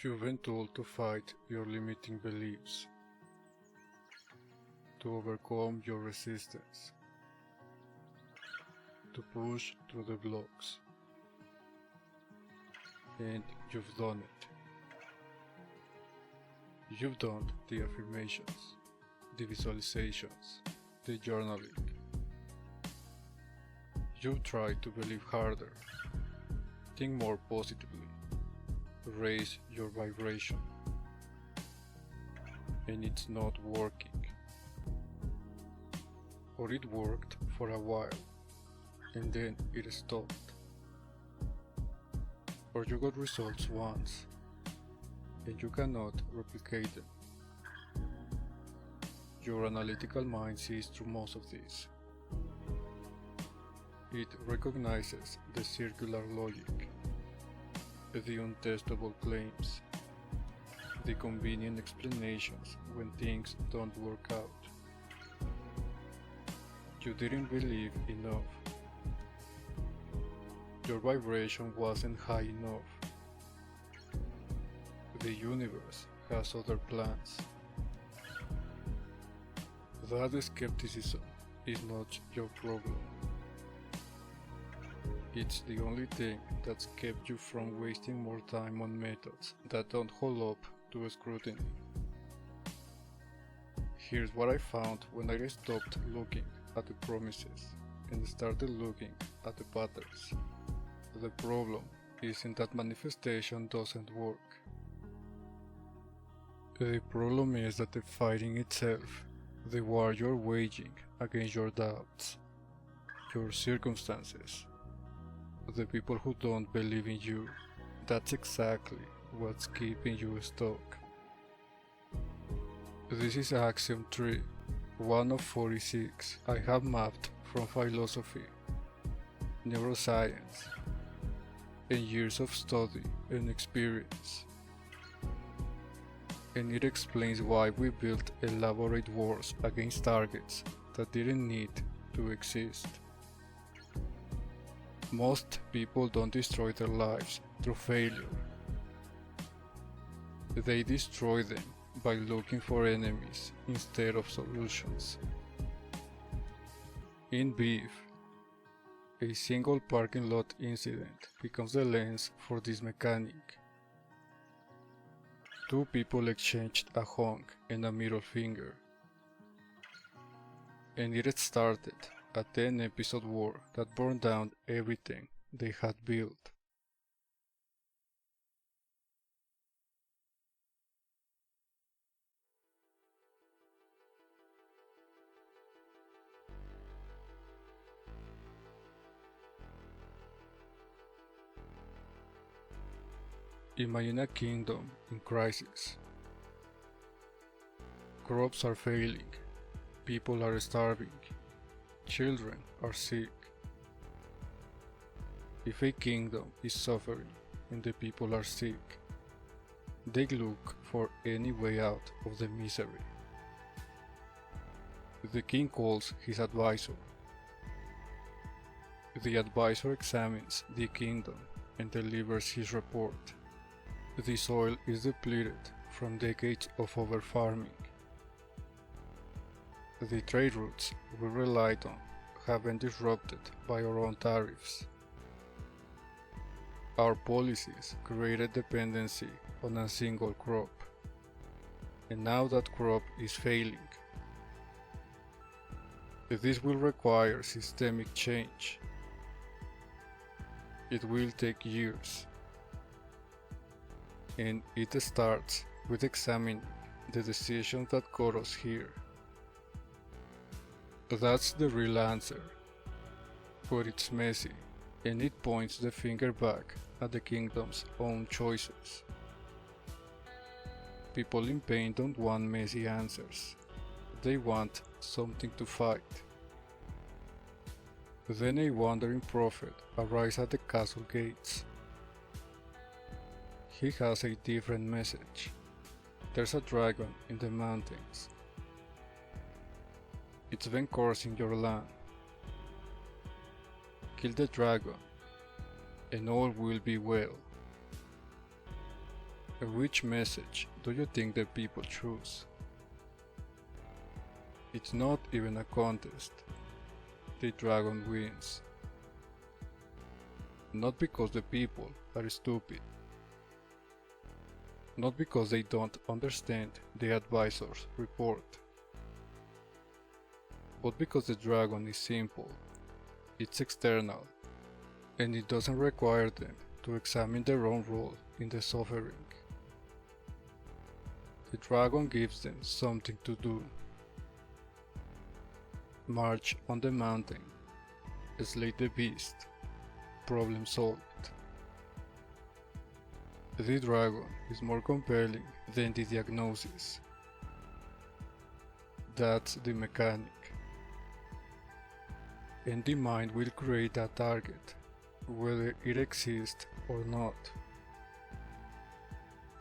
You've been told to fight your limiting beliefs, to overcome your resistance, to push through the blocks. And you've done it. You've done the affirmations, the visualizations, the journaling. You've tried to believe harder, think more positively, raise your vibration. And it's not working. Or it worked for a while, and then it stopped. Or you got results once, and you cannot replicate them. Your analytical mind sees through most of this. It recognizes the circular logic, the untestable claims, the convenient explanations when things don't work out. You didn't believe enough. Your vibration wasn't high enough. The universe has other plans. That skepticism is not your problem. It's the only thing that's kept you from wasting more time on methods that don't hold up to scrutiny. Here's what I found when I stopped looking at the promises and started looking at the patterns. The problem isn't that manifestation doesn't work. The problem is that the fighting itself, the war you're waging against your doubts, your circumstances, the people who don't believe in you, that's exactly what's keeping you stuck. This is Axiom 3, one of 46 I have mapped from philosophy, neuroscience, and years of study and experience. And it explains why we built elaborate wars against targets that didn't need to exist. Most people don't destroy their lives through failure. They destroy them by looking for enemies instead of solutions. In beef, a single parking lot incident becomes the lens for this mechanic. Two people exchanged a honk and a middle finger, and it started a 10-episode war that burned down everything they had built. Imagine a kingdom in crisis. Crops are failing, people are starving, children are sick. If a kingdom is suffering and the people are sick, they look for any way out of the misery. The king calls his advisor. The advisor examines the kingdom and delivers his report. The soil is depleted from decades of over-farming. The trade routes we relied on have been disrupted by our own tariffs. Our policies created dependency on a single crop, and now that crop is failing. This will require systemic change. It will take years. And it starts with examining the decisions that got us here. That's the real answer, but it's messy, and it points the finger back at the kingdom's own choices. People in pain don't want messy answers, they want something to fight. Then a wandering prophet arrives at the castle gates. He has a different message. There's a dragon in the mountains. It's been cursing your land. Kill the dragon, and all will be well. Which message do you think the people choose? It's not even a contest. The dragon wins. Not because the people are stupid. Not because they don't understand the advisor's report. But because the dragon is simple, it's external, and it doesn't require them to examine their own role in the suffering. The dragon gives them something to do. March on the mountain, slay the beast, problem solved. The dragon is more compelling than the diagnosis. That's the mechanic. And the mind will create a target, whether it exists or not.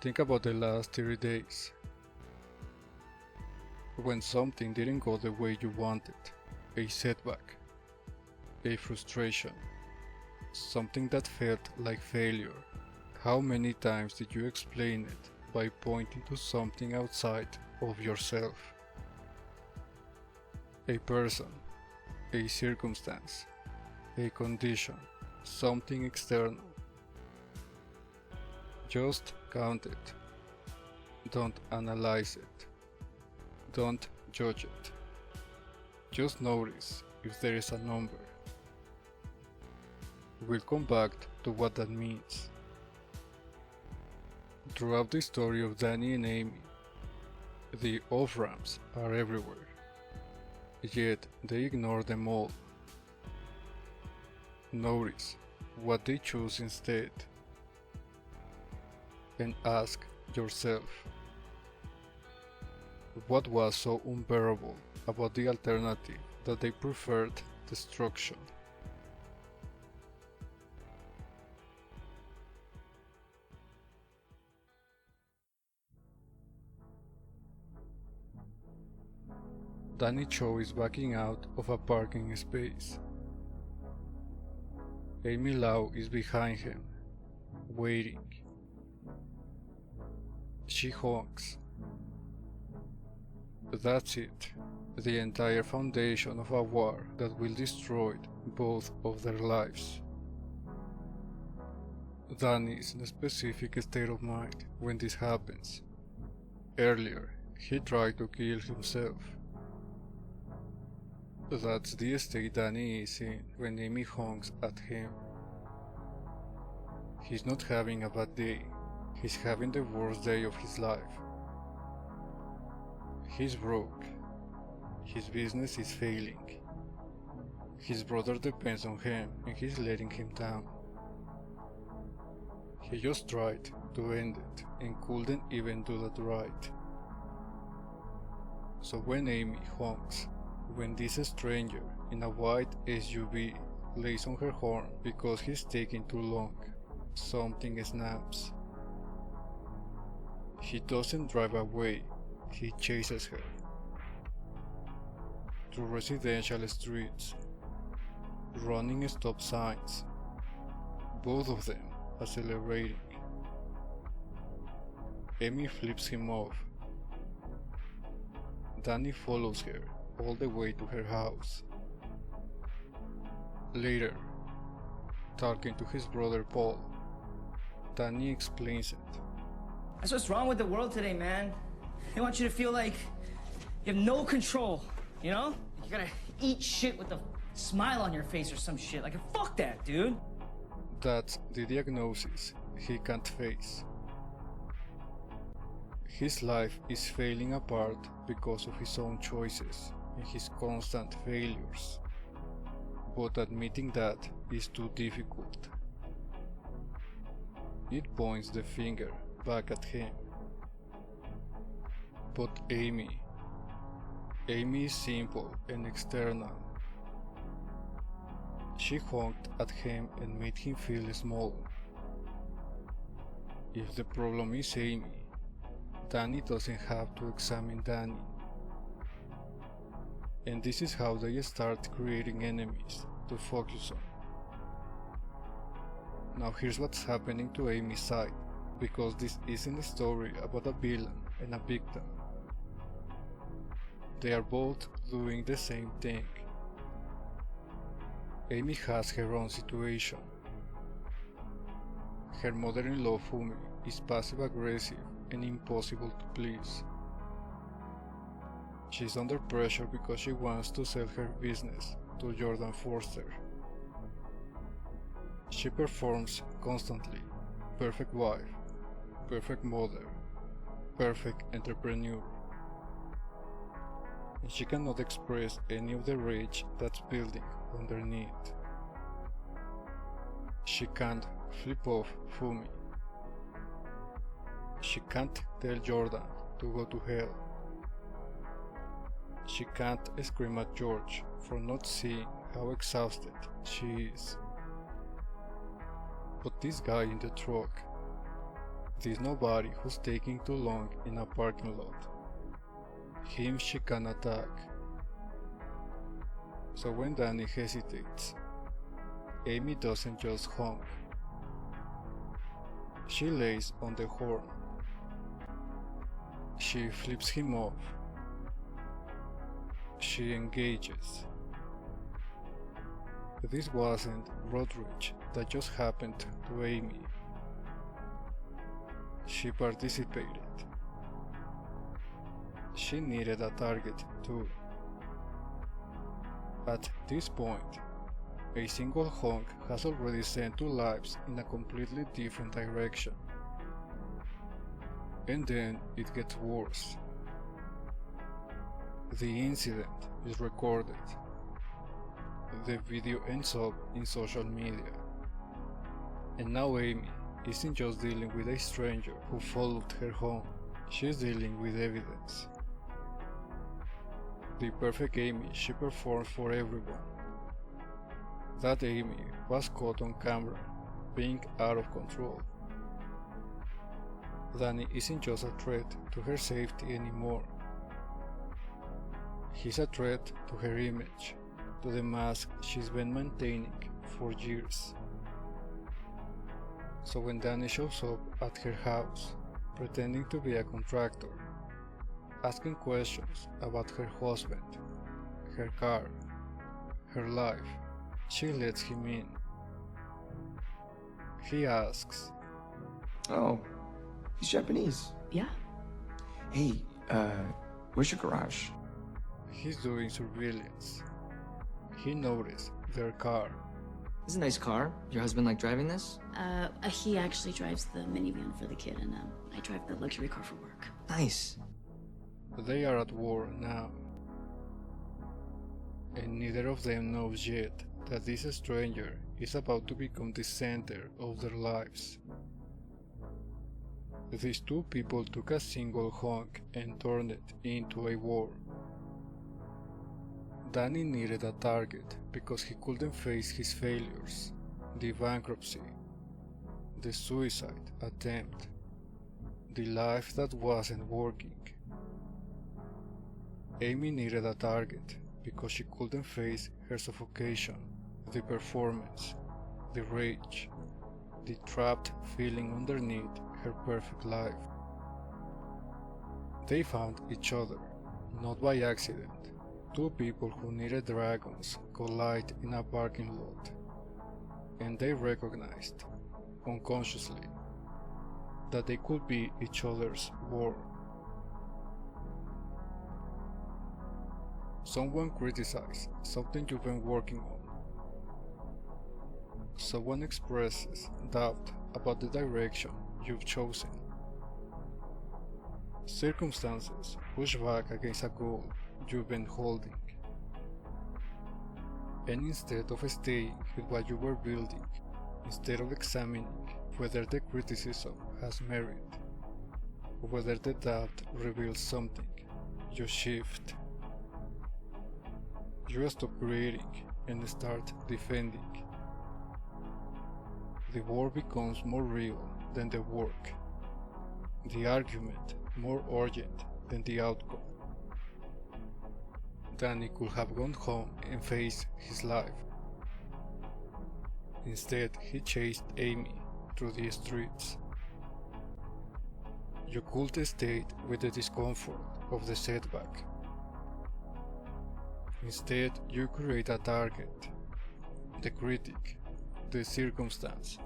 Think about the last 30 days. When something didn't go the way you wanted, a setback, a frustration, something that felt like failure, how many times did you explain it by pointing to something outside of yourself? A person, a circumstance, a condition, something external. Just count it. Don't analyze it. Don't judge it. Just notice if there is a number. We'll come back to what that means. Throughout the story of Danny and Amy, the off-ramps are everywhere, yet they ignore them all. Notice what they choose instead, and ask yourself, what was so unbearable about the alternative that they preferred destruction? Danny Cho is backing out of a parking space. Amy Lau is behind him, waiting. She honks. That's it, the entire foundation of a war that will destroy both of their lives. Danny is in a specific state of mind when this happens. Earlier, he tried to kill himself. That's the state Danny is in when Amy honks at him. He's not having a bad day, he's having the worst day of his life. He's broke. His business is failing. His brother depends on him and he's letting him down. He just tried to end it and couldn't even do that right. So when Amy honks, when this stranger in a white SUV lays on her horn because he's taking too long, something snaps. He doesn't drive away. He chases her through residential streets, running stop signs, both of them accelerating. Amy flips him off. Danny follows her all the way to her house. Later, talking to his brother Paul, Danny explains it. That's what's wrong with the world today, man. They want you to feel like you have no control, you know? You gotta eat shit with a smile on your face or some shit. Like, fuck that, dude. That's the diagnosis he can't face. His life is falling apart because of his own choices and his constant failures. But admitting that is too difficult. It points the finger back at him. But Amy is simple and external. She honked at him and made him feel small. If the problem is Amy, Danny doesn't have to examine Danny. And this is how they start creating enemies to focus on. Now here's what's happening to Amy's side because this isn't a story about a villain and a victim. They are both doing the same thing. Amy has her own situation. Her mother-in-law Fumi is passive-aggressive and impossible to please. She's under pressure because she wants to sell her business to Jordan Forster. She performs constantly, perfect wife, perfect mother, perfect entrepreneur. And she cannot express any of the rage that's building underneath. She can't flip off Fumi. She can't tell Jordan to go to hell. She can't scream at George for not seeing how exhausted she is. But this guy in the truck, this nobody who's taking too long in a parking lot, him she can attack. So when Danny hesitates, Amy doesn't just honk. She lays on the horn. She flips him off. She engages. This wasn't road rage that just happened to Amy. She participated. She needed a target too. At this point, a single honk has already sent two lives in a completely different direction. And then it gets worse. The incident is recorded. The video ends up in social media. And now Amy isn't just dealing with a stranger who followed her home, she's dealing with evidence. The perfect Amy she performed for everyone. That Amy was caught on camera, being out of control. Danny isn't just a threat to her safety anymore. He's a threat to her image, to the mask she's been maintaining for years. So when Danny shows up at her house, pretending to be a contractor, asking questions about her husband, her car, her life, she lets him in. He asks, "Oh, he's Japanese. Yeah. Hey, where's your garage?" He's doing surveillance. He noticed their car. This is a nice car. Your husband like driving this? He actually drives the minivan for the kid, and I drive the luxury car for work. Nice. They are at war now. And neither of them knows yet that this stranger is about to become the center of their lives. These two people took a single honk and turned it into a war. Danny needed a target because he couldn't face his failures, the bankruptcy, the suicide attempt, the life that wasn't working. Amy needed a target because she couldn't face her suffocation, the performance, the rage, the trapped feeling underneath her perfect life. They found each other, not by accident. Two people who needed dragons collide in a parking lot, and they recognized, unconsciously, that they could be each other's war. Someone criticizes something you've been working on. Someone expresses doubt about the direction you've chosen. Circumstances push back against a goal you've been holding. And instead of staying with what you were building, instead of examining whether the criticism has merit, or whether the doubt reveals something, you shift. You stop creating and start defending. The war becomes more real than the work. The argument more urgent than the outcome. Danny could have gone home and faced his life. Instead, he chased Amy through the streets. You could stay with the discomfort of the setback. Instead, you create a target, the critic, the circumstance,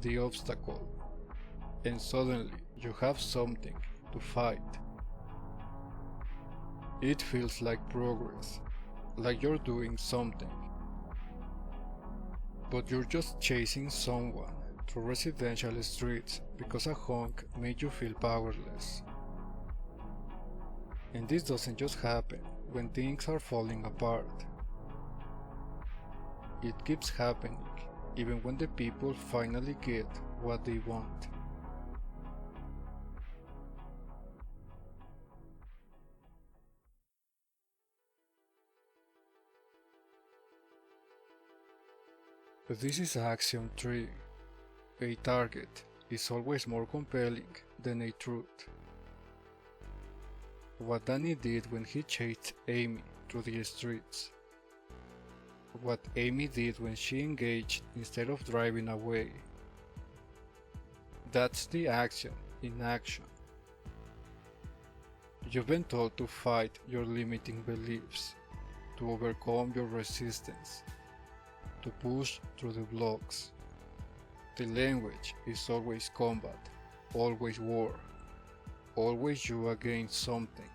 the obstacle, and suddenly you have something to fight. It feels like progress, like you're doing something. But you're just chasing someone through residential streets because a honk made you feel powerless. And this doesn't just happen when things are falling apart. It keeps happening even when the people finally get what they want. This is Axiom 3. A target is always more compelling than a truth. What Danny did when he chased Amy through the streets. What Amy did when she engaged instead of driving away. That's the axiom in action. You've been told to fight your limiting beliefs, to overcome your resistance, to push through the blocks. The language is always combat, always war, always you against something.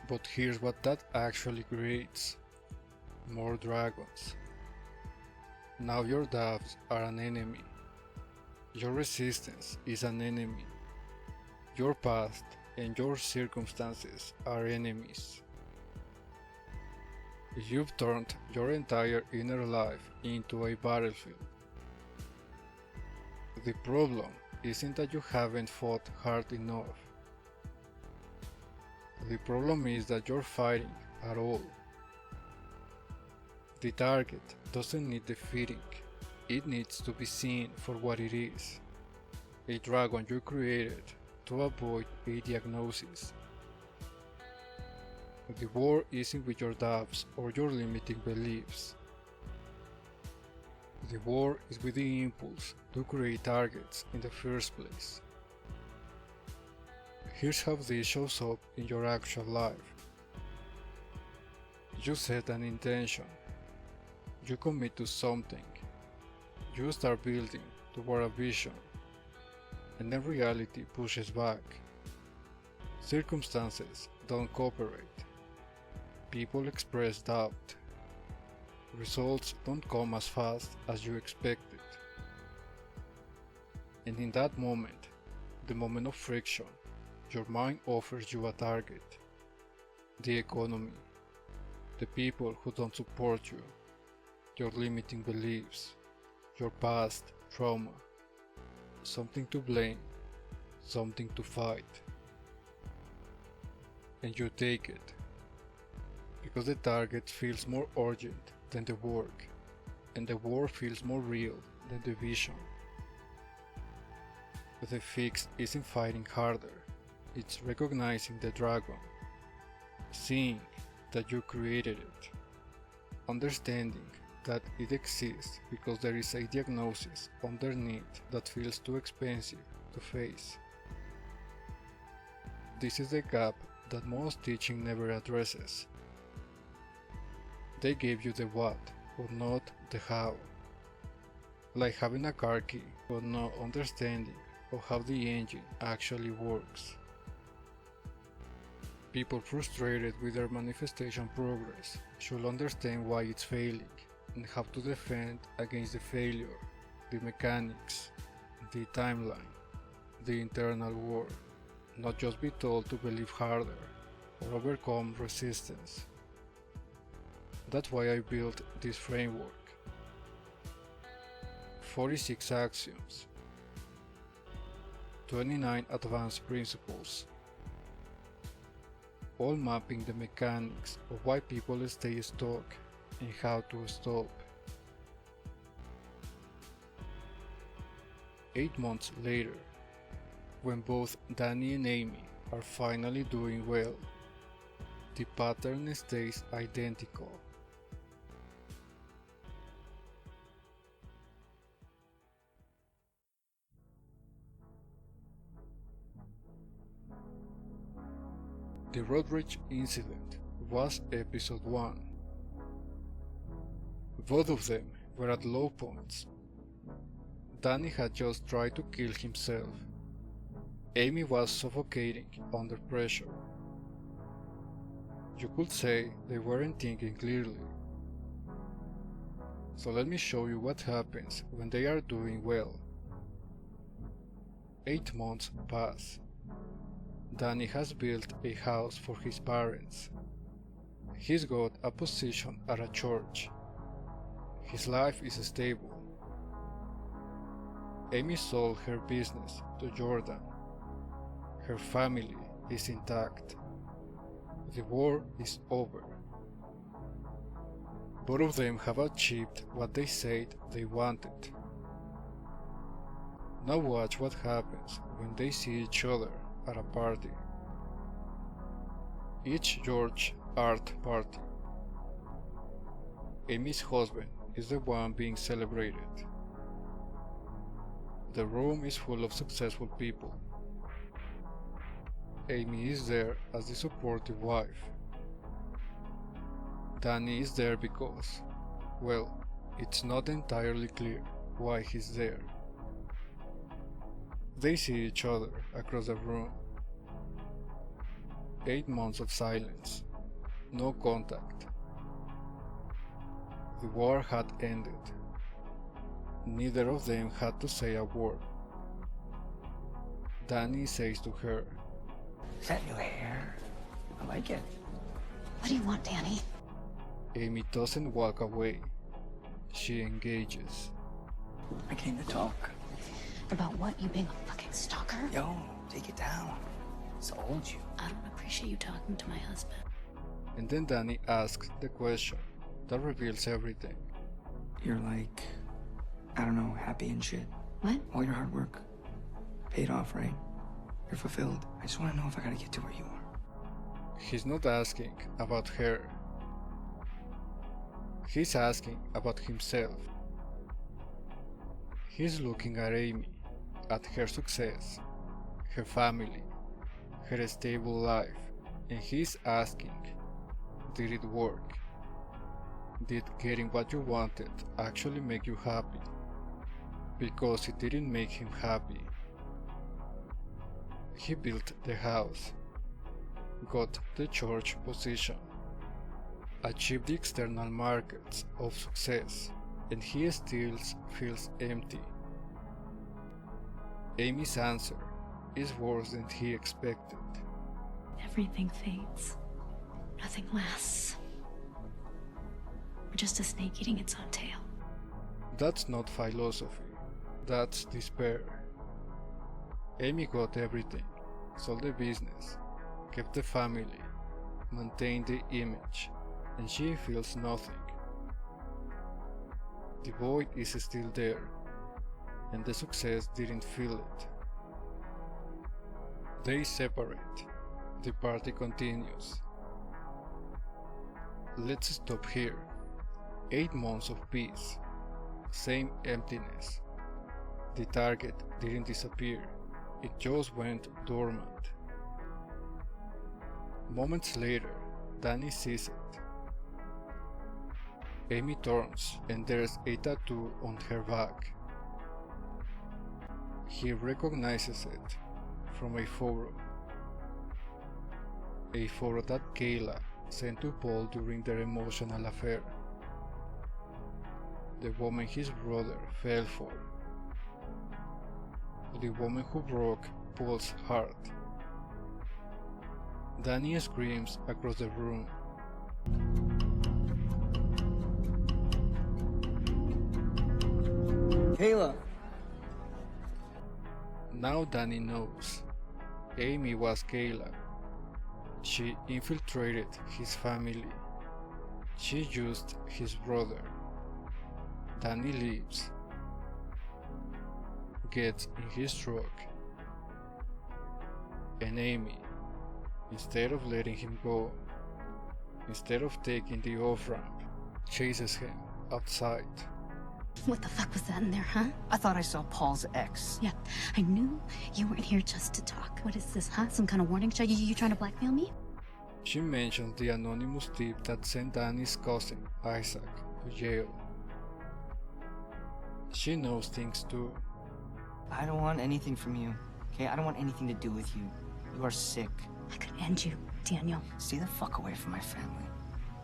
But here's what that actually creates: more dragons. Now your doubts are an enemy. Your resistance is an enemy. Your past and your circumstances are enemies. You've turned your entire inner life into a battlefield. The problem isn't that you haven't fought hard enough. The problem is that you're fighting at all. The target doesn't need defeating, it needs to be seen for what it is. A dragon you created to avoid a diagnosis. The war isn't with your doubts or your limiting beliefs. The war is with the impulse to create targets in the first place. Here's how this shows up in your actual life. You set an intention. You commit to something. You start building toward a vision. And then reality pushes back. Circumstances don't cooperate. People express doubt. Results don't come as fast as you expected. And in that moment, the moment of friction, your mind offers you a target. The economy, the people who don't support you, your limiting beliefs, your past trauma, something to blame, something to fight. And you take it, because the target feels more urgent than the work, and the work feels more real than the vision. The fix isn't fighting harder, it's recognizing the dragon, seeing that you created it, understanding that it exists because there is a diagnosis underneath that feels too expensive to face. This is the gap that most teaching never addresses. They give you the what, but not the how. Like having a car key, but not understanding of how the engine actually works. People frustrated with their manifestation progress should understand why it's failing and how to defend against the failure, the mechanics, the timeline, the internal war, not just be told to believe harder or overcome resistance. That's why I built this framework. 46 axioms, 29 advanced principles, all mapping the mechanics of why people stay stuck and how to stop. 8 months later, when both Danny and Amy are finally doing well, the pattern stays identical. The road rage incident was episode 1. Both of them were at low points. Danny had just tried to kill himself. Amy was suffocating under pressure. You could say they weren't thinking clearly. So let me show you what happens when they are doing well. 8 months pass. Danny has built a house for his parents. He's got a position at a church. His life is stable. Amy sold her business to Jordan. Her family is intact. The war is over. Both of them have achieved what they said they wanted. Now watch what happens when they see each other at a party. Each George art party. Amy's husband is the one being celebrated. The room is full of successful people. Amy is there as the supportive wife. Danny is there because, well, it's not entirely clear why he's there. They see each other across the room. 8 months of silence, no contact. The war had ended. Neither of them had to say a word. Danny says to her, Is that new hair? I like it. What do you want, Danny? Amy doesn't walk away. She engages. I came to talk. About what? You being a fucking stalker? Yo, take it down. It's old you. I don't appreciate you talking to my husband. And then Danny asks the question that reveals everything. You're like, I don't know, happy and shit. What? All your hard work paid off, right? You're fulfilled. I just want to know if I gotta get to where you are. He's not asking about her. He's asking about himself. He's looking at Amy, at her success, her family, her stable life, and he's asking, did it work? Did getting what you wanted actually make you happy? Because it didn't make him happy. He built the house, got the church position, achieved the external markets of success, and he still feels empty. Amy's answer is worse than he expected. Everything fades. Nothing lasts. We're just a snake eating its own tail. That's not philosophy, that's despair. Amy got everything, sold the business, kept the family, maintained the image, and she feels nothing. The void is still there, and the success didn't fill it. They separate. The party continues. Let's stop here. 8 months of peace. Same emptiness. The target didn't disappear. It just went dormant. Moments later, Danny sees it. Amy turns and there's a tattoo on her back. He recognizes it from a photo. A photo that Kayla sent to Paul during their emotional affair. The woman his brother fell for. The woman who broke Paul's heart. Danny screams across the room. Kayla. Now Danny knows. Amy was Kayla. She infiltrated his family. She used his brother. Danny leaves. Gets in his truck. And Amy, instead of letting him go, instead of taking the off-ramp, chases him outside. What the fuck was that in there, huh? I thought I saw Paul's ex. Yeah, I knew you weren't here just to talk. What is this, huh? Some kind of warning shot? You trying to blackmail me? She mentions the anonymous tip that sent Danny's cousin, Isaac, to jail. She knows things too. I don't want anything from you, okay? I don't want anything to do with you. You are sick. I could end you, Daniel. Stay the fuck away from my family.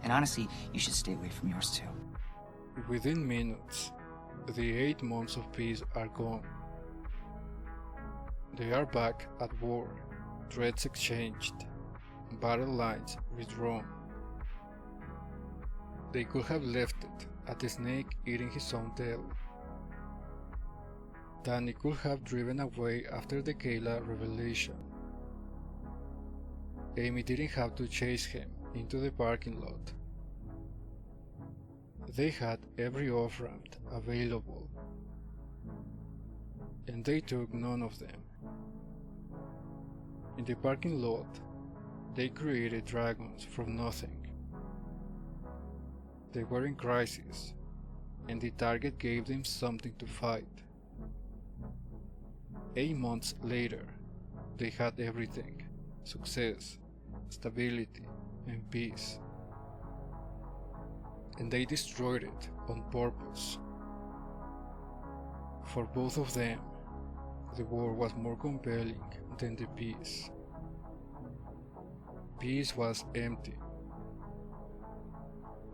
And honestly, you should stay away from yours too. Within minutes, the 8 months of peace are gone. They are back at war, threats exchanged, battle lines redrawn. They could have left it at the snake eating his own tail. Danny could have driven away after the Kayla revelation. Amy didn't have to chase him into the parking lot. They had every off-ramp available, and they took none of them. In the parking lot, they created dragons from nothing. They were in crisis, and the target gave them something to fight. 8 months later, they had everything: success, stability, and peace. And they destroyed it on purpose. For both of them, the war was more compelling than the peace. Peace was empty.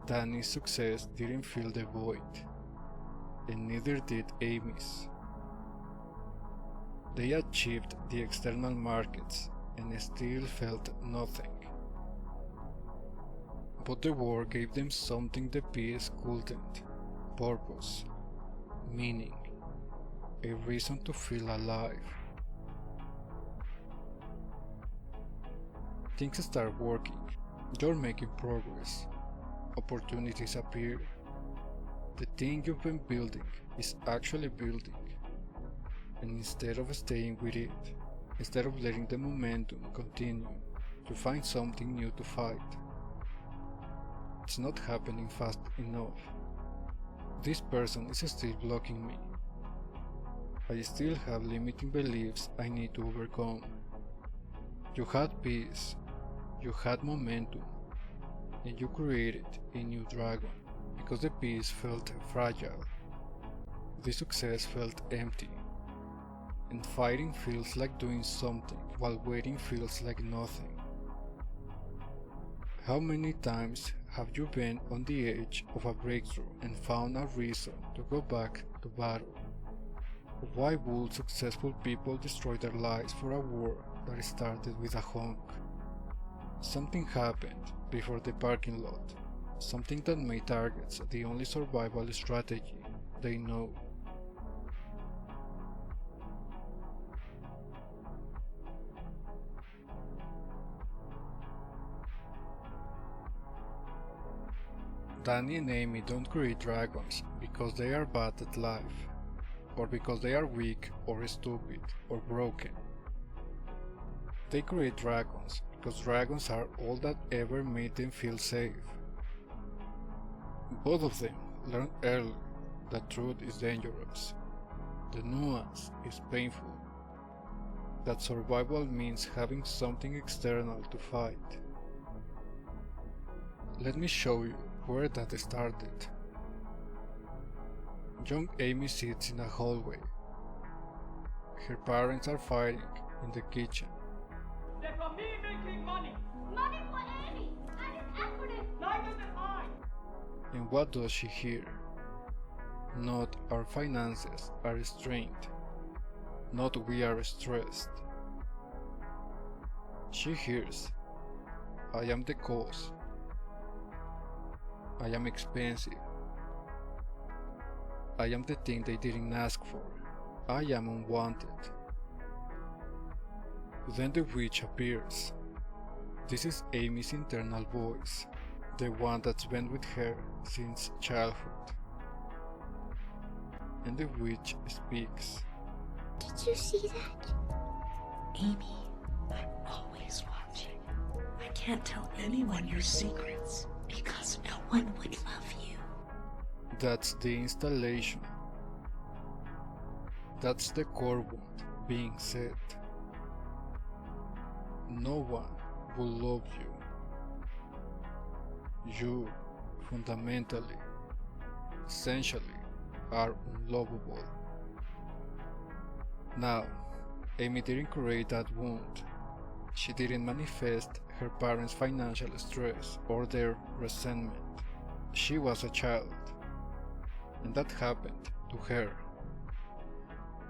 Danny's success didn't fill the void, and neither did Amy's. They achieved the external markets and still felt nothing. But the war gave them something the peace couldn't: purpose, meaning, a reason to feel alive. Things start working. You're making progress. Opportunities appear. The thing you've been building is actually building. And instead of staying with it, instead of letting the momentum continue, you find something new to fight. It's not happening fast enough. This person is still blocking me. I still have limiting beliefs I need to overcome. You had peace, you had momentum, and you created a new dragon because the peace felt fragile. The success felt empty. And fighting feels like doing something, while waiting feels like nothing. How many times have you been on the edge of a breakthrough and found a reason to go back to battle? Why would successful people destroy their lives for a war that started with a honk? Something happened before the parking lot, something that made targets the only survival strategy they know. Danny and Amy don't create dragons because they are bad at life, or because they are weak or stupid or broken. They create dragons because dragons are all that ever made them feel safe. Both of them learn early that truth is dangerous, the nuance is painful, that survival means having something external to fight. Let me show you where that started. Young Amy sits in a hallway. Her parents are fighting in the kitchen. They're for me making money. Money for Amy! And his effort is... Neither than I. And what does she hear? Not our finances are strained. Not we are stressed. She hears, I am the cause. I am expensive. I am the thing they didn't ask for. I am unwanted. Then the witch appears. This is Amy's internal voice, the one that's been with her since childhood. And the witch speaks. Did you see that? Amy, I'm always watching. I can't tell anyone your secrets because no one would love you. That's the installation. That's the core wound being set. No one will love you. You, fundamentally, essentially, are unlovable. Now, Amy didn't create that wound. She didn't manifest her parents' financial stress or their resentment. She was a child, and that happened to her.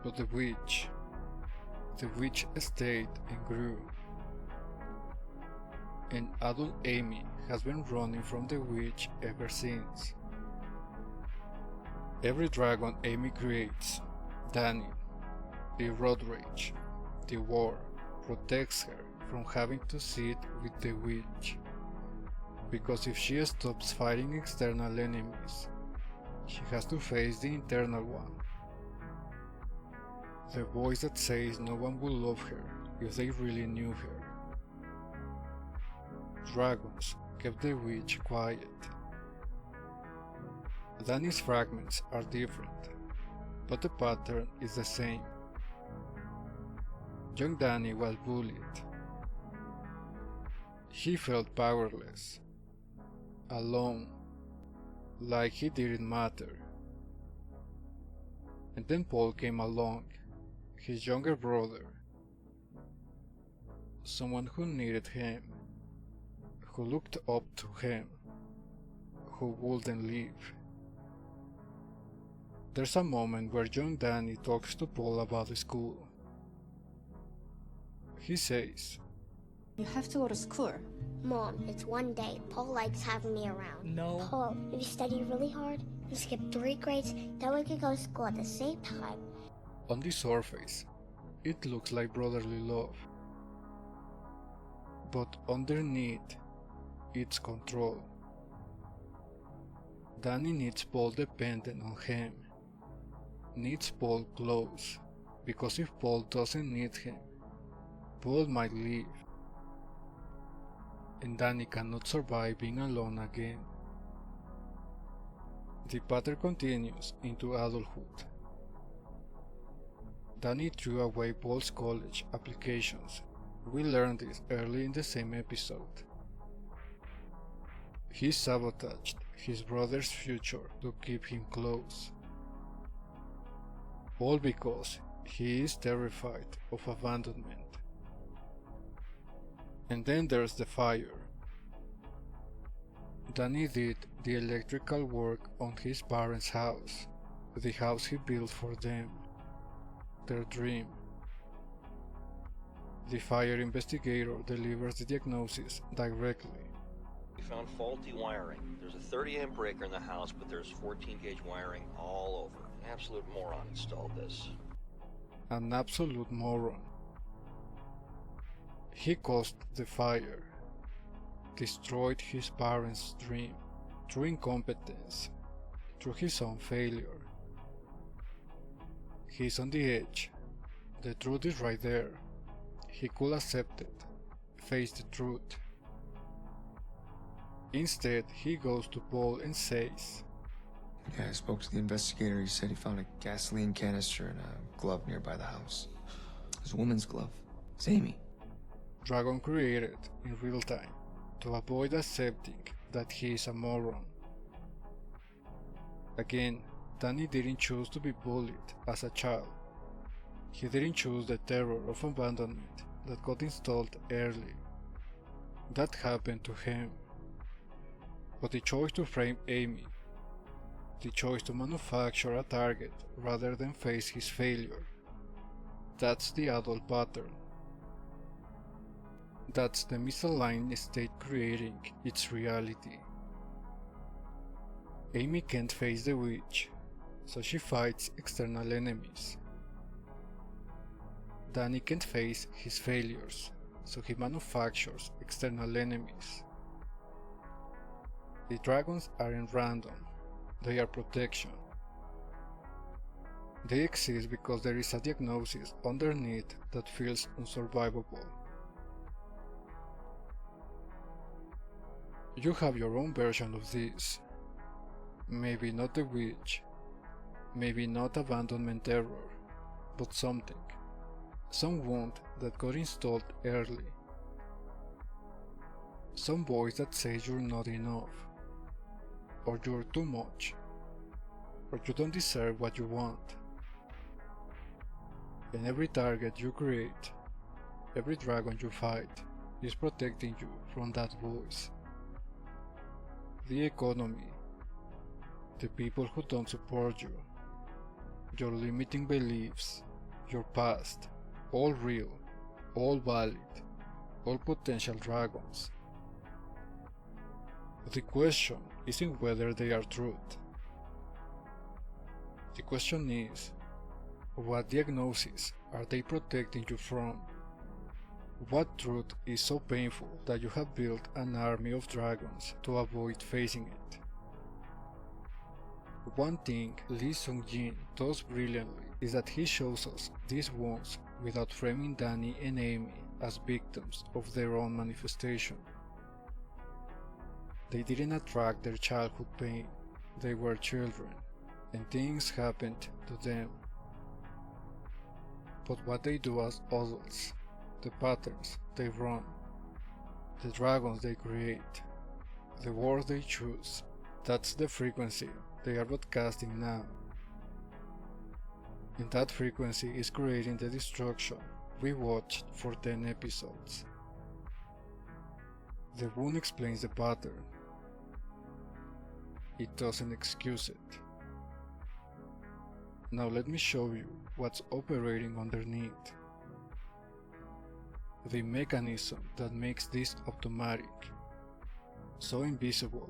But the witch stayed and grew. And adult Amy has been running from the witch ever since. Every dragon Amy creates, Danny, the road rage, the war, protects her from having to sit with the witch. Because if she stops fighting external enemies, she has to face the internal one. The voice that says no one will love her if they really knew her. Dragons kept the witch quiet. Danny's fragments are different, but the pattern is the same. Young Danny was bullied. He felt powerless, alone, like he didn't matter. And then Paul came along, his younger brother, someone who needed him, who looked up to him, who wouldn't leave. There's a moment where young Danny talks to Paul about the school. He says, "You have to go to school." Mom, it's one day. Paul likes having me around. No. Paul, if you study really hard and skip 3 grades, then we can go to school at the same time. on the surface, it looks like brotherly love. But underneath, it's control. Danny needs Paul dependent on him. Needs Paul close, because if Paul doesn't need him, Paul might leave. And Danny cannot survive being alone again. The pattern continues into adulthood. Danny threw away Paul's college applications. We learned this early in the same episode. He sabotaged his brother's future to keep him close. All because he is terrified of abandonment. And then there's the fire. Danny did the electrical work on his parents' house, the house he built for them, their dream. The fire investigator delivers the diagnosis directly. We found faulty wiring. There's a 30 amp breaker in the house, but there's 14 gauge wiring all over. An absolute moron installed this. An absolute moron. He caused the fire, destroyed his parents' dream, through incompetence, through his own failure. He's on the edge. The truth is right there. He could accept it, face the truth. Instead, he goes to Paul and says, Yeah, I spoke to the investigator. He said he found a gasoline canister and a glove nearby the house. It was a woman's glove. It's Amy. Dragon created in real time to avoid accepting that he is a moron. Again, Danny didn't choose to be bullied as a child. He didn't choose the terror of abandonment that got installed early. That happened to him. But the choice to frame Amy, the choice to manufacture a target rather than face his failure, that's the adult pattern. That's the misaligned state creating its reality. Amy can't face the witch, so she fights external enemies. Danny can't face his failures, so he manufactures external enemies. The dragons aren't random, they are protection. They exist because there is a diagnosis underneath that feels unsurvivable. You have your own version of this. Maybe not the witch, maybe not abandonment terror, but something. Some wound that got installed early. Some voice that says you're not enough, or you're too much, or you don't deserve what you want. And every target you create, every dragon you fight, is protecting you from that voice. The economy, the people who don't support you, your limiting beliefs, your past, all real, all valid, all potential dragons. The question isn't whether they are truth. The question is, what diagnoses are they protecting you from? What truth is so painful that you have built an army of dragons to avoid facing it? One thing Lee Sung-jin does brilliantly is that he shows us these wounds without framing Danny and Amy as victims of their own manifestation. They didn't attract their childhood pain, they were children, and things happened to them. But what they do as adults, the patterns they run, the dragons they create, the words they choose, that's the frequency they are broadcasting now. And that frequency is creating the destruction we watched for 10 episodes. The wound explains the pattern. It doesn't excuse it. Now let me show you what's operating underneath. The mechanism that makes this automatic, so invisible,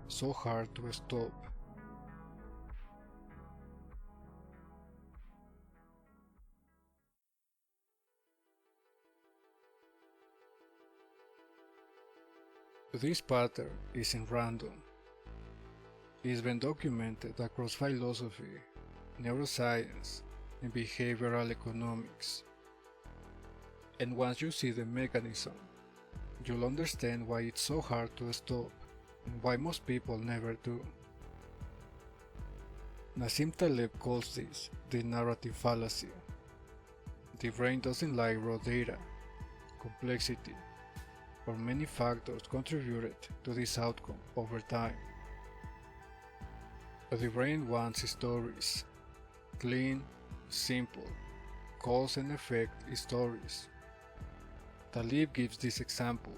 so hard to stop. This pattern isn't random. It's been documented across philosophy, neuroscience, and behavioral economics. And once you see the mechanism, you'll understand why it's so hard to stop and why most people never do. Nassim Taleb calls this the narrative fallacy. The brain doesn't like raw data, complexity, or many factors contributed to this outcome over time. The brain wants stories, clean, simple, cause and effect stories. Taleb gives this example.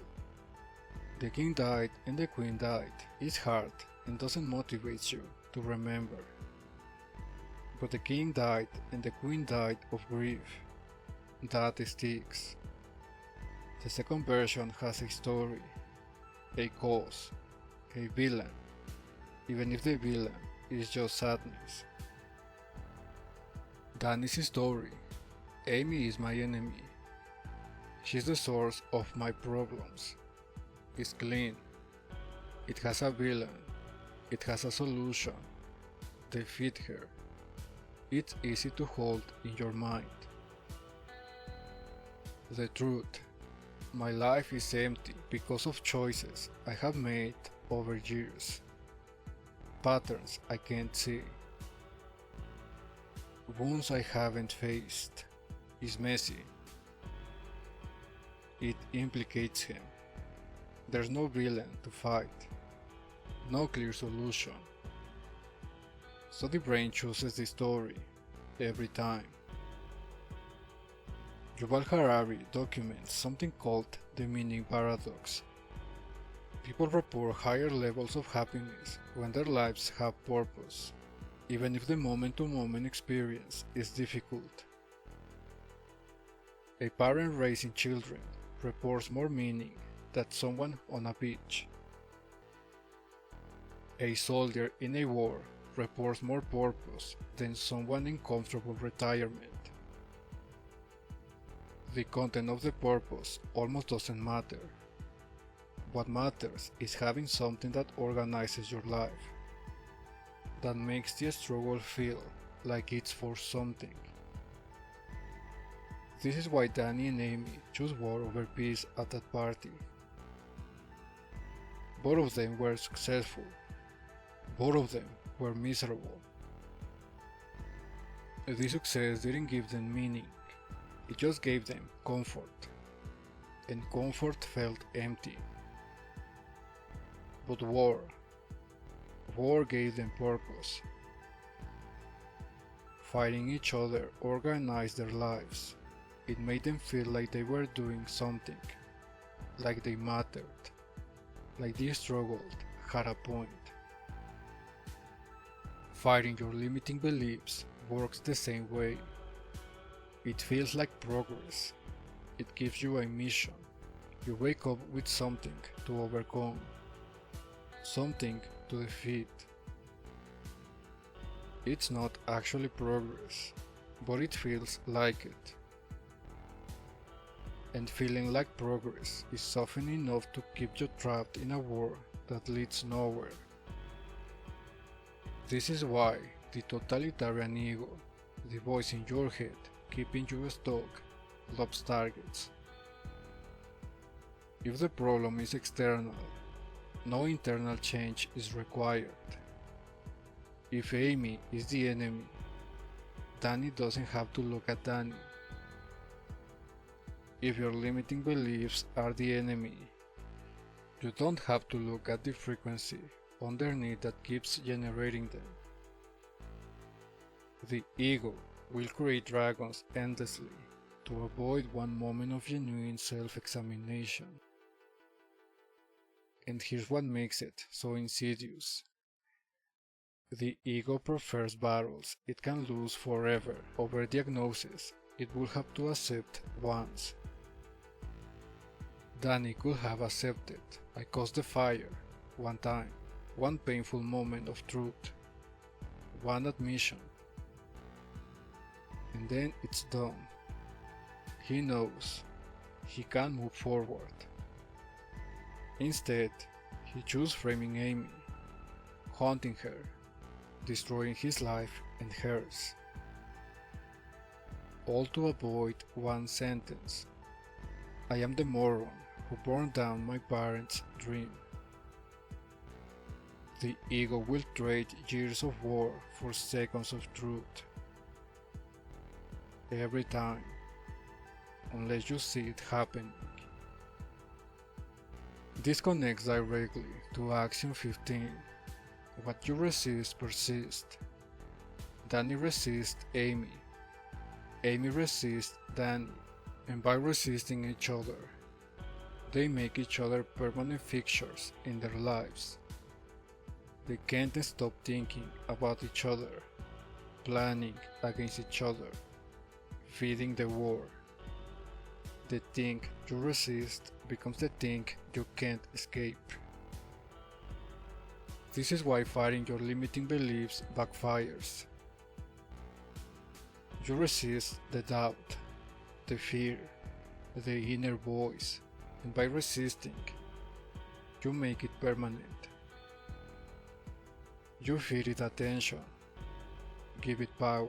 The king died and the queen died. It's hard and doesn't motivate you to remember. But the king died and the queen died of grief. That sticks. The second version has a story, a cause, a villain, even if the villain is just sadness. Danny's story, Amy is my enemy. She's the source of my problems. It's clean. It has a villain. It has a solution. They fit her. It's easy to hold in your mind. The truth. My life is empty because of choices I have made over years. Patterns I can't see. Wounds I haven't faced. Is messy. It implicates him. There's no villain to fight. No clear solution. So the brain chooses the story every time. Yuval Harari documents something called the meaning paradox. People report higher levels of happiness when their lives have purpose, even if the moment-to-moment experience is difficult. A parent raising children reports more meaning than someone on a beach. A soldier in a war reports more purpose than someone in comfortable retirement. The content of the purpose almost doesn't matter. What matters is having something that organizes your life, that makes the struggle feel like it's for something. This is why Danny and Amy choose war over peace at that party. Both of them were successful. Both of them were miserable. This success didn't give them meaning. It just gave them comfort, and comfort felt empty. But war gave them purpose. Fighting each other organized their lives. It made them feel like they were doing something, like they mattered, like they struggled, had a point. Fighting your limiting beliefs works the same way. It feels like progress. It gives you a mission. You wake up with something to overcome, something to defeat. It's not actually progress, but it feels like it. And feeling like progress is often enough to keep you trapped in a war that leads nowhere. This is why the totalitarian ego, the voice in your head keeping you stuck, loves targets. If the problem is external, no internal change is required. If Amy is the enemy, Danny doesn't have to look at Danny. If your limiting beliefs are the enemy, you don't have to look at the frequency underneath that keeps generating them. The ego will create dragons endlessly to avoid one moment of genuine self-examination. And here's what makes it so insidious. The ego prefers battles it can lose forever over diagnoses it will have to accept once. Danny could have accepted I caused the fire one time, one painful moment of truth, one admission, and then it's done. He knows he can move forward. Instead, he chose framing Amy, haunting her, destroying his life and hers, all to avoid one sentence: I am the moron who burned down my parents' dream. The ego will trade years of war for seconds of truth. Every time, unless you see it happening. This connects directly to Axiom 15. What you resist persists. Danny resists Amy. Amy resists Danny. And by resisting each other, they make each other permanent fixtures in their lives. They can't stop thinking about each other, planning against each other, feeding the war. The thing you resist becomes the thing you can't escape. This is why fighting your limiting beliefs backfires. You resist the doubt, the fear, the inner voice, and by resisting, you make it permanent. You feed it attention, give it power.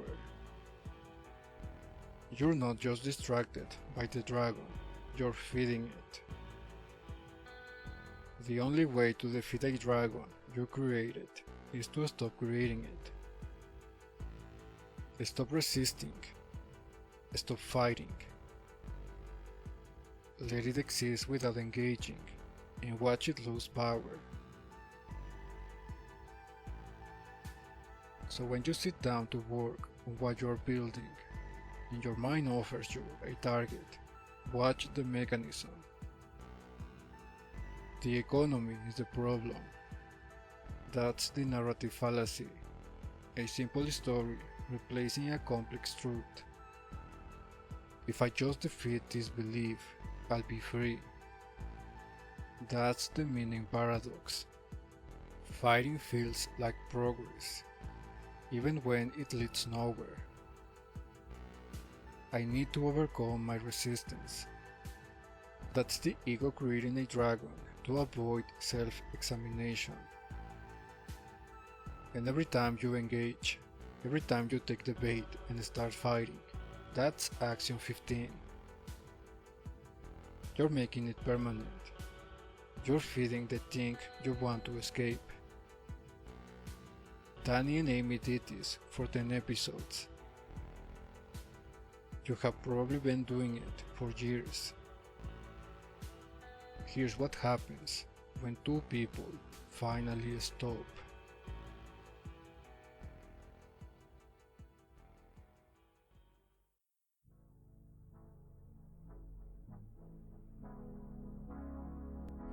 You're not just distracted by the dragon, you're feeding it. The only way to defeat a dragon you created is to stop creating it. Stop resisting. Stop fighting. Let it exist without engaging, and watch it lose power. So when you sit down to work on what you're building, and your mind offers you a target, watch the mechanism. The economy is the problem. That's the narrative fallacy, a simple story replacing a complex truth. If I just defeat this belief, I'll be free. That's the meaning paradox. Fighting feels like progress, even when it leads nowhere. I need to overcome my resistance. That's the ego creating a dragon to avoid self-examination. And every time you engage, every time you take the bait and start fighting, that's Axiom 15. You're making it permanent. You're feeding the thing you want to escape. Danny and Amy did this for 10 episodes. You have probably been doing it for years. Here's what happens when two people finally stop.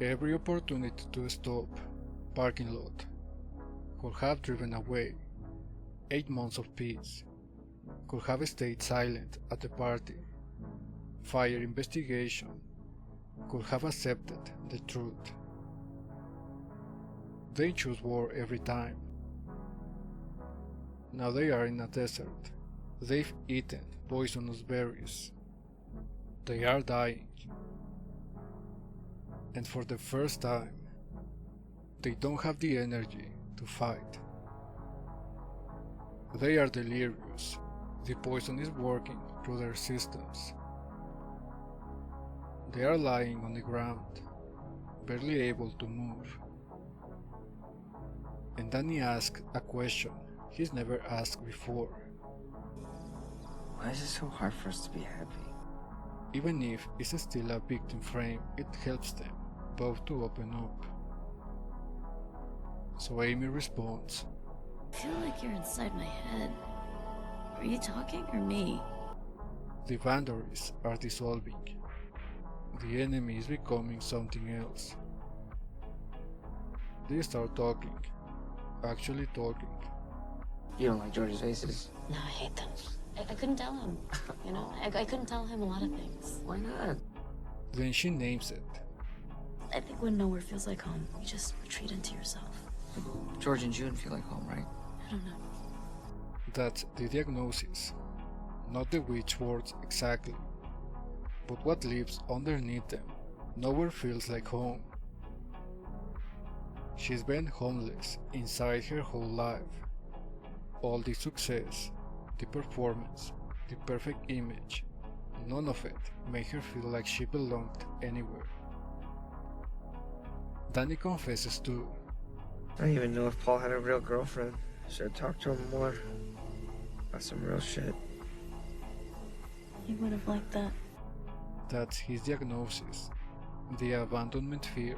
Every opportunity to stop, parking lot, could have driven away 8 months of peace, could have stayed silent at the party, fire investigation, could have accepted the truth. They choose war every time. Now they are in a desert. They've eaten poisonous berries. They are dying. And for the first time, they don't have the energy to fight. They are delirious. The poison is working through their systems. They are lying on the ground, barely able to move. And Danny asks a question he's never asked before. Why is it so hard for us to be happy? Even if it's still a victim frame, it helps them both to open up. So Amy responds, I feel like you're inside my head. Are you talking or me? the boundaries are dissolving. The enemy is becoming something else. They start talking, actually talking. You don't like George's faces? No, I hate them. I couldn't tell him, you know? I couldn't tell him a lot of things. Why not? Then she names it. I think when nowhere feels like home, you just retreat into yourself. George and June feel like home, right? I don't know. That's the diagnosis. Not the which words exactly, but what lives underneath them. Nowhere feels like home. She's been homeless inside her whole life. All the success, the performance, the perfect image, none of it made her feel like she belonged anywhere. Danny confesses too. I don't even know if Paul had a real girlfriend. Should have talked to him more. About some real shit. He would have liked that. That's his diagnosis, the abandonment fear.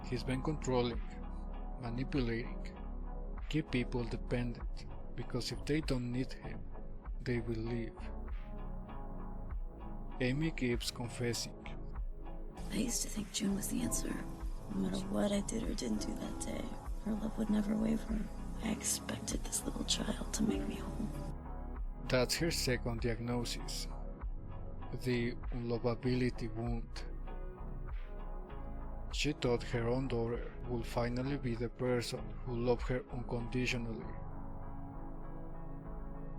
He's been controlling, manipulating, keep people dependent, because if they don't need him, they will leave. Amy keeps confessing. I used to think June was the answer. No matter what I did or didn't do that day, her love would never waver. I expected this little child to make me whole. That's her second diagnosis, the unlovability wound. She thought her own daughter would finally be the person who loved her unconditionally.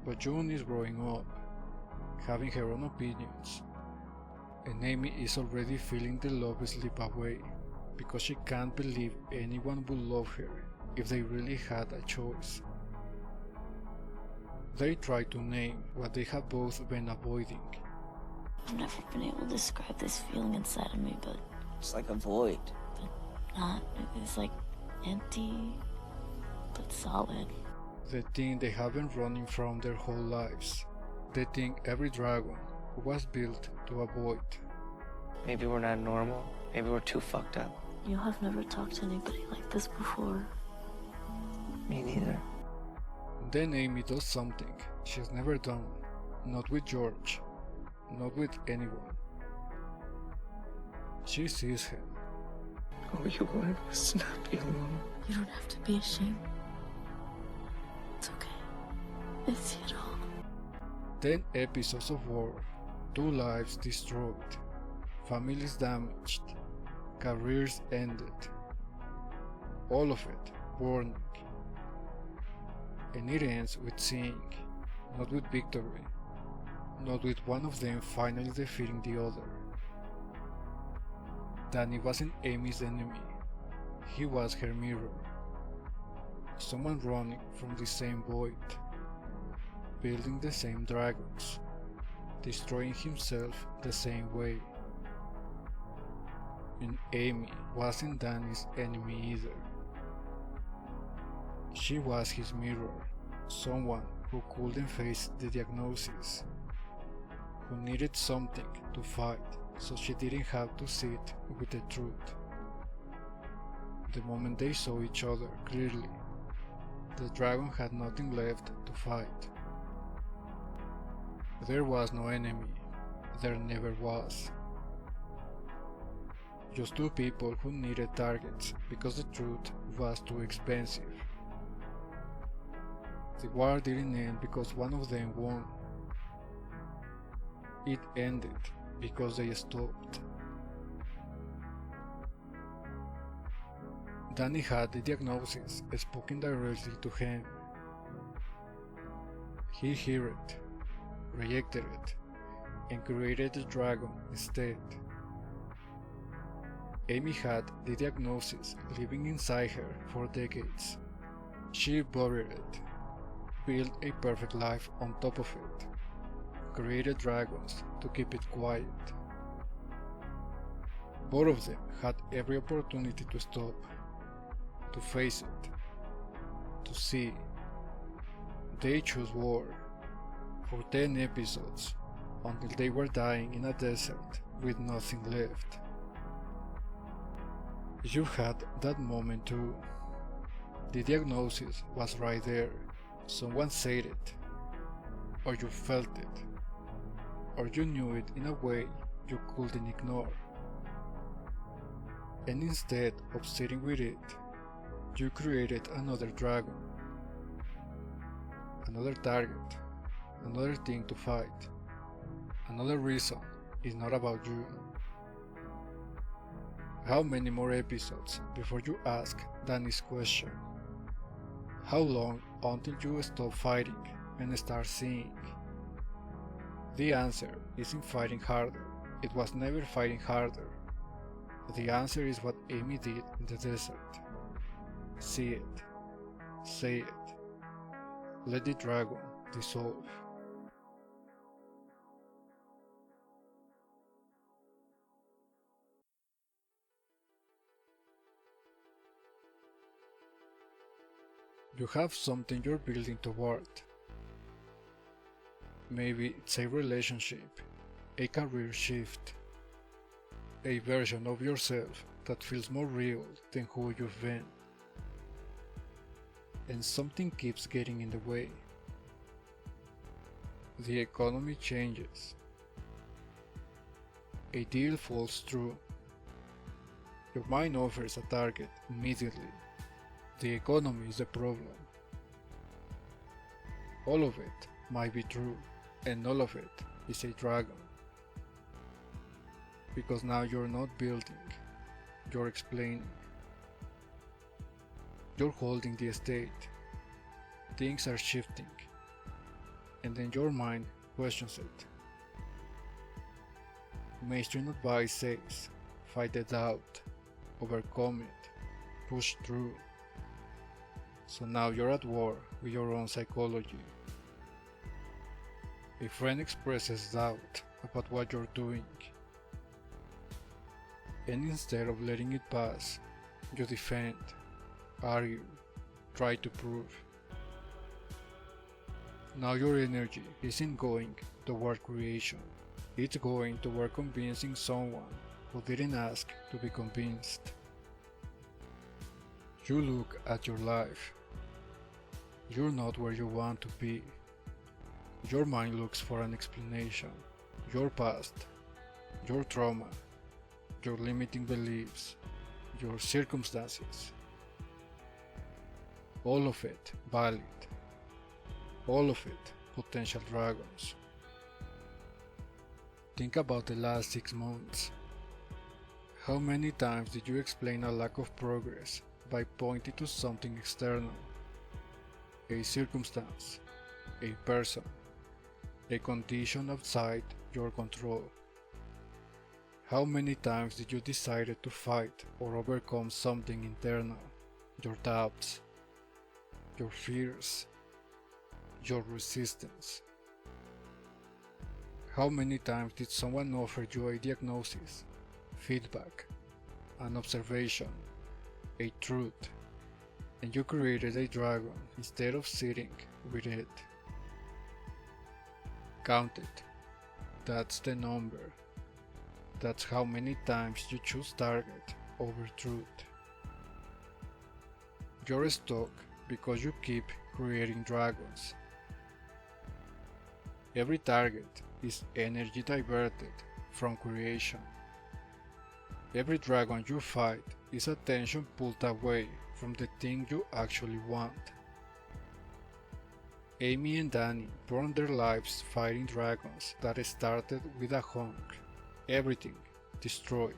But June is growing up, having her own opinions, and Amy is already feeling the love slip away because she can't believe anyone would love her if they really had a choice. They try to name what they have both been avoiding. I've never been able to describe this feeling inside of me, but It's like a void. not. It's like empty, but solid. The thing they have been running from their whole lives. The thing every dragon was built to avoid. Maybe we're not normal. Maybe we're too fucked up. You have never talked to anybody like this before. Me neither. Then Amy does something she's never done. Not with George. Not with anyone. She sees him. All you wanted was to not be alone. You don't have to be ashamed. It's okay. I see it all. 10 episodes of war. 2 lives destroyed. Families damaged. Careers ended. All of it burning. And it ends with seeing, not with victory. Not with one of them finally defeating the other. Danny wasn't Amy's enemy. He was her mirror. Someone running from the same void. Building the same dragons. Destroying himself the same way. And Amy wasn't Danny's enemy either. She was his mirror, someone who couldn't face the diagnosis, who needed something to fight so she didn't have to sit with the truth. the moment they saw each other clearly. The dragon had nothing left to fight. There was no enemy. There never was. Just two people who needed targets because the truth was too expensive. The war didn't end because one of them won. It ended because they stopped. Danny had the diagnosis spoken directly to him. He heard it, rejected it, and created the dragon instead. Amy had the diagnosis living inside her for decades. She buried it, built a perfect life on top of it, created dragons to keep it quiet. Both of them had every opportunity to stop, to face it, to see. They chose war for 10 episodes until they were dying in a desert with nothing left. You had that moment too. The diagnosis was right there. Someone said it, or you felt it, or you knew it in a way you couldn't ignore. And instead of sitting with it, you created another dragon, another target, another thing to fight, another reason is not about you. How many more episodes before you ask Danny's question? How long until you stop fighting and start seeing? The answer isn't fighting harder. It was never fighting harder. The answer is what Amy did in the desert. See it. Say it. Let the dragon dissolve. You have something you're building toward. Maybe it's a relationship, a career shift, a version of yourself that feels more real than who you've been. And something keeps getting in the way. The economy changes. A deal falls through. Your mind offers a target immediately. The economy is the problem. All of it might be true, and all of it is a dragon. Because now you're not building, you're explaining. You're holding the estate. Things are shifting. And then your mind questions it. Mainstream advice says, fight the doubt, overcome it, push through. So now you're at war with your own psychology. A friend expresses doubt about what you're doing. And instead of letting it pass, you defend, argue, try to prove. Now your energy isn't going toward creation. It's going toward convincing someone who didn't ask to be convinced. You look at your life. You're not where you want to be. Your mind looks for an explanation. Your past, your trauma, your limiting beliefs, your circumstances. All of it valid. All of it potential dragons. Think about the last 6 months. How many times did you explain a lack of progress by pointing to something external? A circumstance, a person, a condition outside your control. How many times did you decide to fight or overcome something internal? Your doubts, your fears, your resistance. How many times did someone offer you a diagnosis, feedback, an observation, a truth, and you created a dragon instead of sitting with it? Count it. That's the number. That's how many times you choose target over truth. You're stuck because you keep creating dragons. Every target is energy diverted from creation. Every dragon you fight is attention pulled away from the thing you actually want. Amy and Danny burned their lives fighting dragons that started with a honk. Everything destroyed.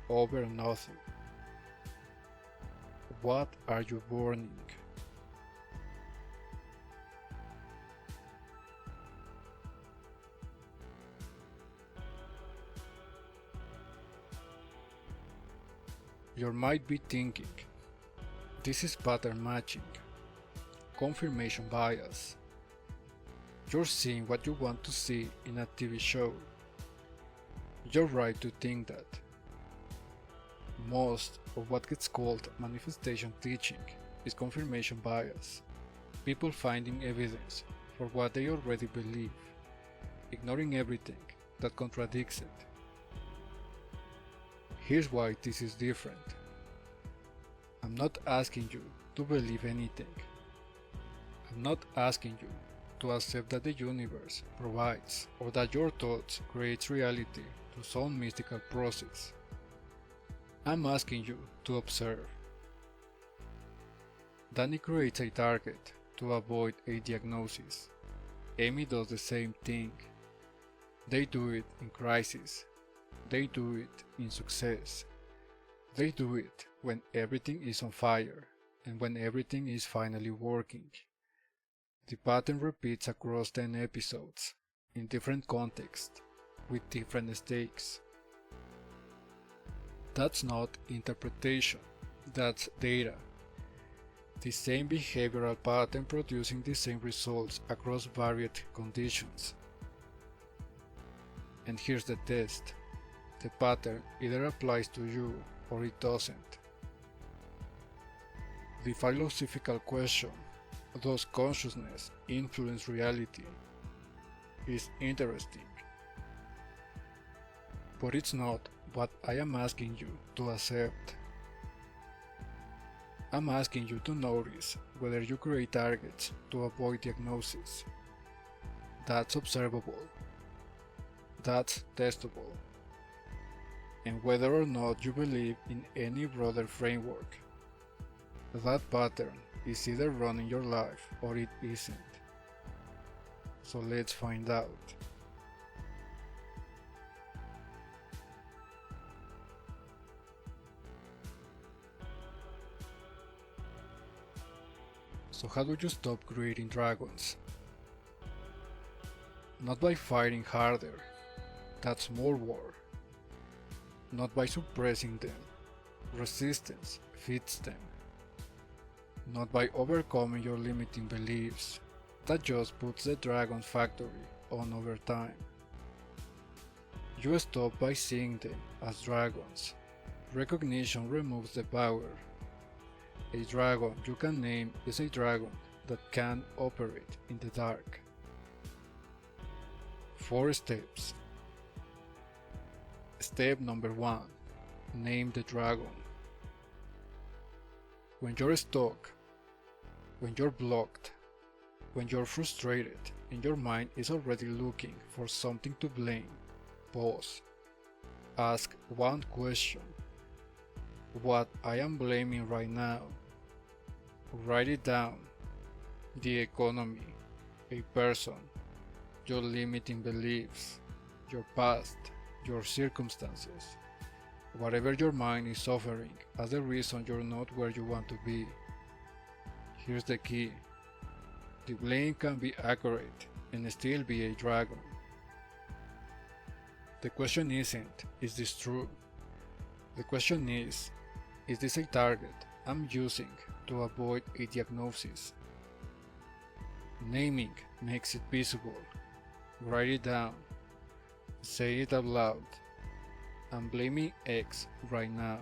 Over nothing. What are you burning? You might be thinking, this is pattern matching, confirmation bias. You're seeing what you want to see in a TV show. You're right to think that. Most of what gets called manifestation teaching is confirmation bias, people finding evidence for what they already believe, ignoring everything that contradicts it. Here's why this is different. I'm not asking you to believe anything. I'm not asking you to accept that the universe provides or that your thoughts create reality through some mystical process. I'm asking you to observe. Danny creates a target to avoid a diagnosis. Amy does the same thing. They do it in crisis. They do it in success. They do it when everything is on fire and when everything is finally working. The pattern repeats across 10 episodes, in different contexts, with different stakes. That's not interpretation, that's data. The same behavioral pattern producing the same results across varied conditions. And here's the test. The pattern either applies to you or it doesn't. The philosophical question, does consciousness influence reality, is interesting. But it's not what I am asking you to accept. I'm asking you to notice whether you create targets to avoid diagnosis. That's observable. That's testable. And whether or not you believe in any broader framework, that pattern is either running your life or it isn't. So let's find out. So how do you stop creating dragons? Not by fighting harder, that's more war. Not by suppressing them, resistance feeds them. Not by overcoming your limiting beliefs, that just puts the dragon factory on over time. You stop by seeing them as dragons. Recognition removes the power. A dragon you can name is a dragon that can operate in the dark. 4 steps. Step number 1. Name the dragon. When you're stuck, when you're blocked, when you're frustrated and your mind is already looking for something to blame, pause. Ask one question. What I am blaming right now? Write it down. The economy, a person, your limiting beliefs, your past, your circumstances, whatever your mind is suffering as the reason you're not where you want to be. Here's the key. The blame can be accurate and still be a dragon. The question isn't, is this true? The question is this a target I'm using to avoid a diagnosis? Naming makes it visible. Write it down. Say it out loud. I'm blaming X right now.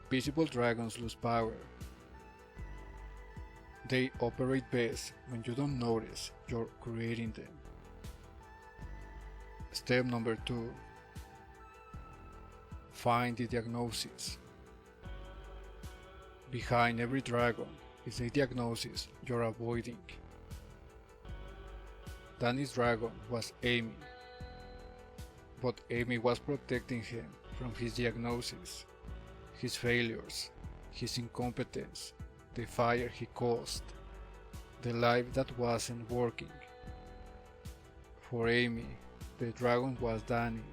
Visible dragons lose power. They operate best when you don't notice you're creating them. Step number 2. Find the diagnosis. Behind every dragon is a diagnosis you're avoiding. Danny's dragon was Amy, but Amy was protecting him from his diagnosis, his failures, his incompetence, the fire he caused, the life that wasn't working. For Amy, the dragon was Danny,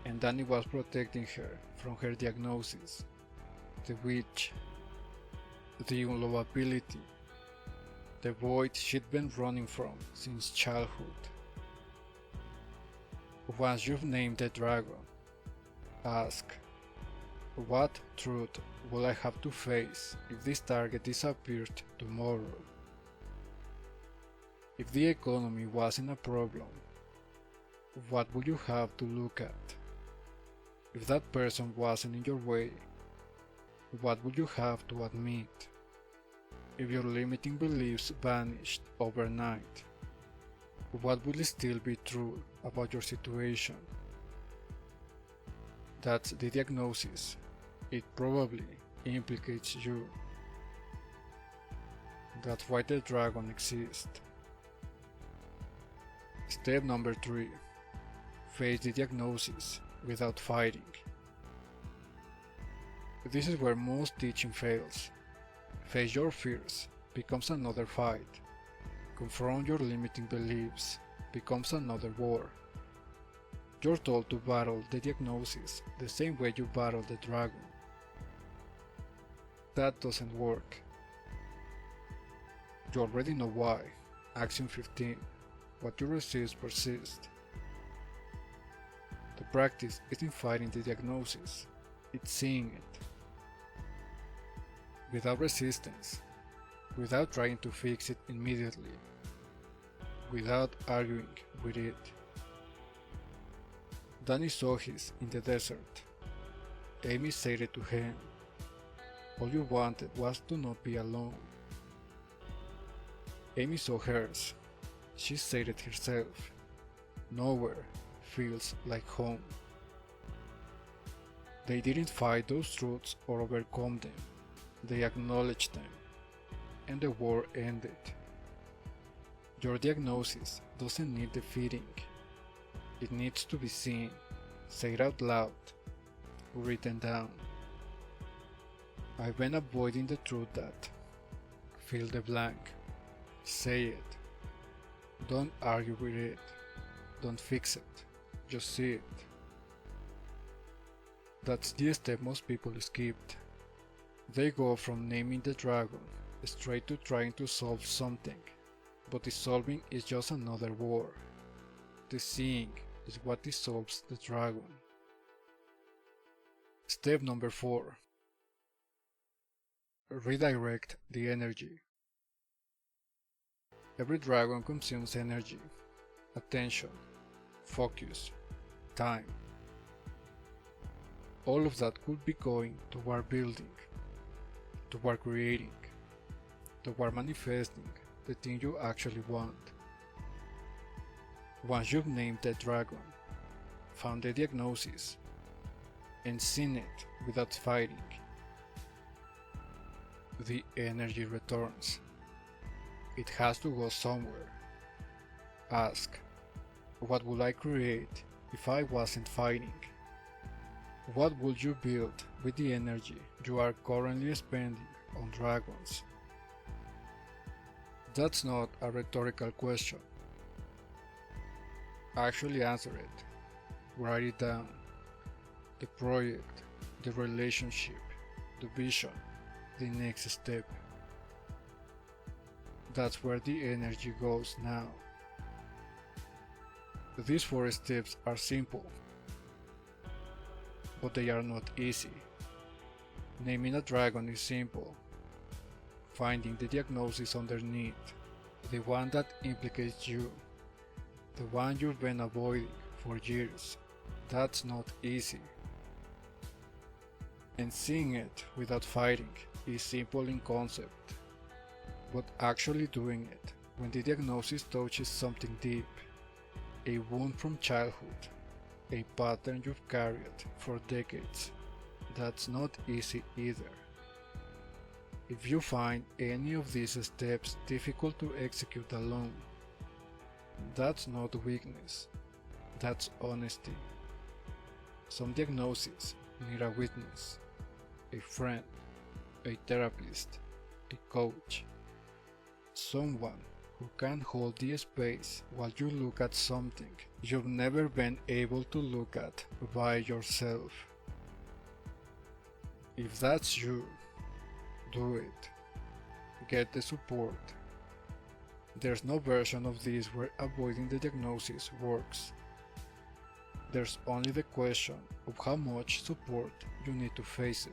and Danny was protecting her from her diagnosis, the witch, the unlovability, the void she'd been running from since childhood. Once you've named the dragon, ask, what truth will I have to face if this target disappeared tomorrow? If the economy wasn't a problem, what would you have to look at? If that person wasn't in your way, what would you have to admit? If your limiting beliefs vanished overnight, what would still be true about your situation? That's the diagnosis. It probably implicates you. That's why the dragon exists. Step number 3. Face the diagnosis without fighting. This is where most teaching fails. Face your fears becomes another fight. Confront your limiting beliefs becomes another war. You're told to battle the diagnosis the same way you battle the dragon. That doesn't work. You already know why. Axiom 15. What you resist persists. The practice isn't fighting the diagnosis, it's seeing it. Without resistance, without trying to fix it immediately, without arguing with it. Danny saw his in the desert. Amy said it to him. All you wanted was to not be alone. Amy saw hers. She said it herself. Nowhere feels like home. They didn't fight those truths or overcome them. They acknowledged them, and the war ended. Your diagnosis doesn't need defeating. It needs to be seen, said out loud, written down. I've been avoiding the truth that. Fill the blank. Say it. Don't argue with it. Don't fix it. Just see it. That's the step most people skipped. They go from naming the dragon straight to trying to solve something, but the solving is just another war. The seeing is what dissolves the dragon. Step number 4. Redirect the energy. Every dragon consumes energy, attention, focus, time. All of that could be going toward building, toward creating, toward manifesting the thing you actually want. Once you've named the dragon, found the diagnosis, and seen it without fighting, the energy returns. It has to go somewhere. Ask, what would I create if I wasn't fighting? What would you build with the energy you are currently spending on dragons? That's not a rhetorical question. Actually answer it. Write it down. The project, the relationship, the vision, the next step. That's where the energy goes now. These 4 steps are simple, but they are not easy. Naming a dragon is simple. Finding the diagnosis underneath, the one that implicates you, the one you've been avoiding for years, that's not easy. And seeing it without fighting is simple in concept, but actually doing it when the diagnosis touches something deep, a wound from childhood, a pattern you've carried for decades, that's not easy either. If you find any of these steps difficult to execute alone, that's not weakness, that's honesty. Some diagnoses need a witness, a friend, a therapist, a coach, someone who can hold the space while you look at something you've never been able to look at by yourself. If that's you, do it. Get the support. There's no version of this where avoiding the diagnosis works. There's only the question of how much support you need to face it.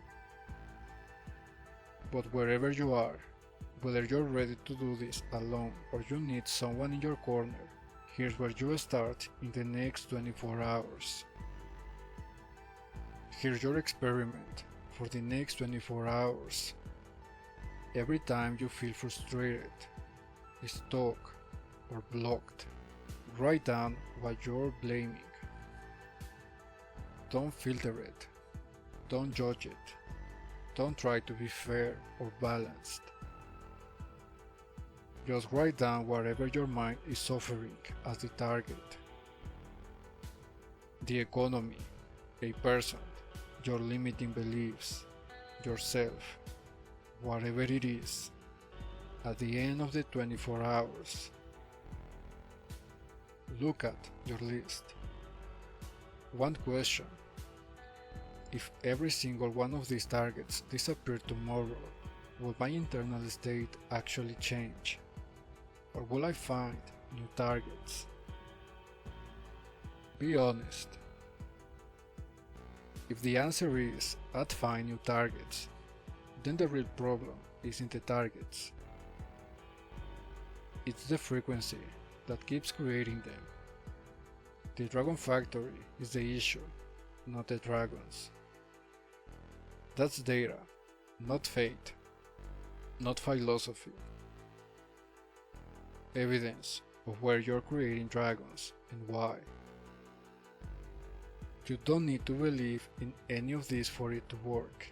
But wherever you are, whether you're ready to do this alone or you need someone in your corner, here's where you start in the next 24 hours. Here's your experiment for the next 24 hours. Every time you feel frustrated, stuck, or blocked, write down what you're blaming. Don't filter it. Don't judge it. Don't try to be fair or balanced. Just write down whatever your mind is suffering as the target. The economy, a person, your limiting beliefs, yourself, whatever it is, at the end of the 24 hours. Look at your list. One question: if every single one of these targets disappeared tomorrow, will my internal state actually change? Or will I find new targets? Be honest. If the answer is I'd find new targets, then the real problem isn't the targets. It's the frequency that keeps creating them. The dragon factory is the issue, not the dragons. That's data, not fate, not philosophy. Evidence of where you're creating dragons and why. You don't need to believe in any of this for it to work.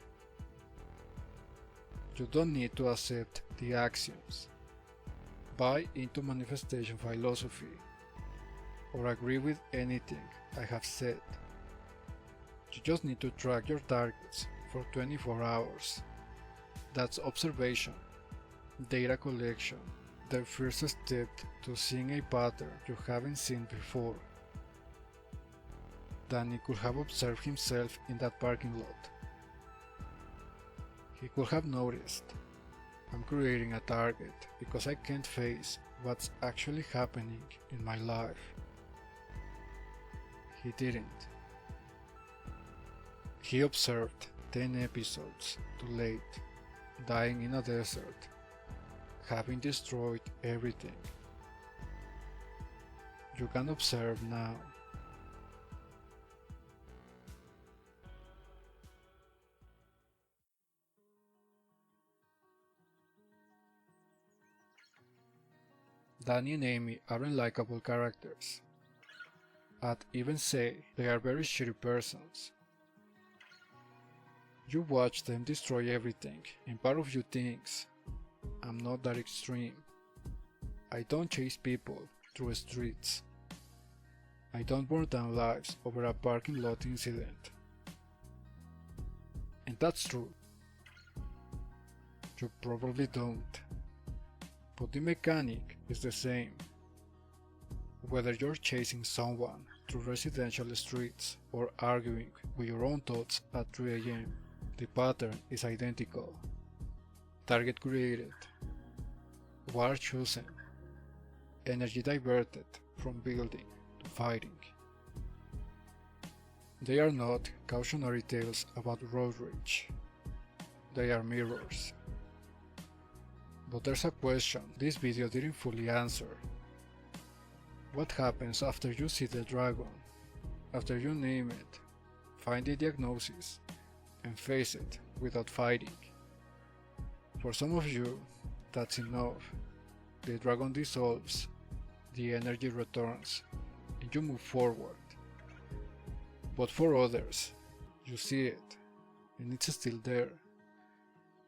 You don't need to accept the axioms, buy into manifestation philosophy, or agree with anything I have said. You just need to track your targets for 24 hours. That's observation, data collection, the first step to seeing a pattern you haven't seen before. Danny could have observed himself in that parking lot. He could have noticed, I'm creating a target because I can't face what's actually happening in my life. He didn't. He observed 10 episodes too late, dying in a desert, having destroyed everything. You can observe now. Danny and Amy aren't likable characters. I'd even say they are very shitty persons. You watch them destroy everything, and part of you thinks, I'm not that extreme. I don't chase people through streets. I don't burn down lives over a parking lot incident. And that's true. You probably don't. But the mechanic is the same. Whether you're chasing someone through residential streets or arguing with your own thoughts at 3 AM, the pattern is identical. Target created, war chosen, energy diverted from building to fighting. They are not cautionary tales about road rage. They are mirrors. But there's a question this video didn't fully answer. What happens after you see the dragon? After you name it, find the diagnosis, and face it without fighting? For some of you, that's enough. The dragon dissolves, the energy returns, and you move forward. But for others, you see it, and it's still there.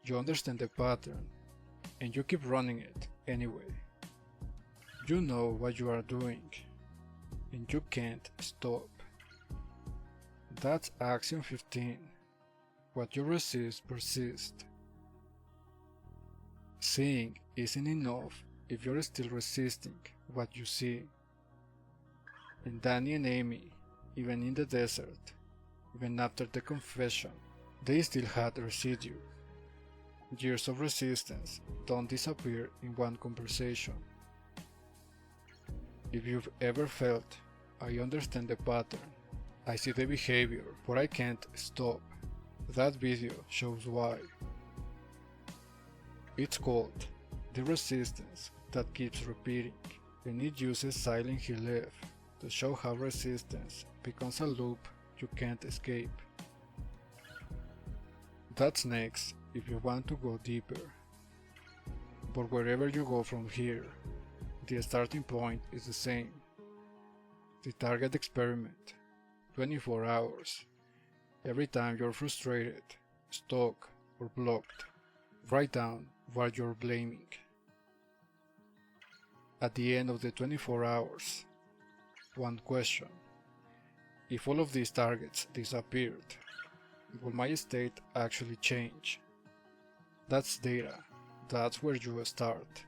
You understand the pattern, and you keep running it anyway. You know what you are doing, and you can't stop. That's Axiom 15. What you resist persists. Seeing isn't enough if you're still resisting what you see. And Danny and Amy, even in the desert, even after the confession, they still had residue. Years of resistance don't disappear in one conversation. If you've ever felt, I understand the pattern, I see the behavior, but I can't stop, that video shows why. It's called The Resistance That Keeps Repeating, and it uses Silent Hill F to show how resistance becomes a loop you can't escape. That's next if you want to go deeper. But wherever you go from here, the starting point is the same. The target experiment, 24 hours. Every time you're frustrated, stuck, or blocked, write down what you're blaming. At the end of the 24 hours, one question. If all of these targets disappeared, will my state actually change? That's data. That's where you start.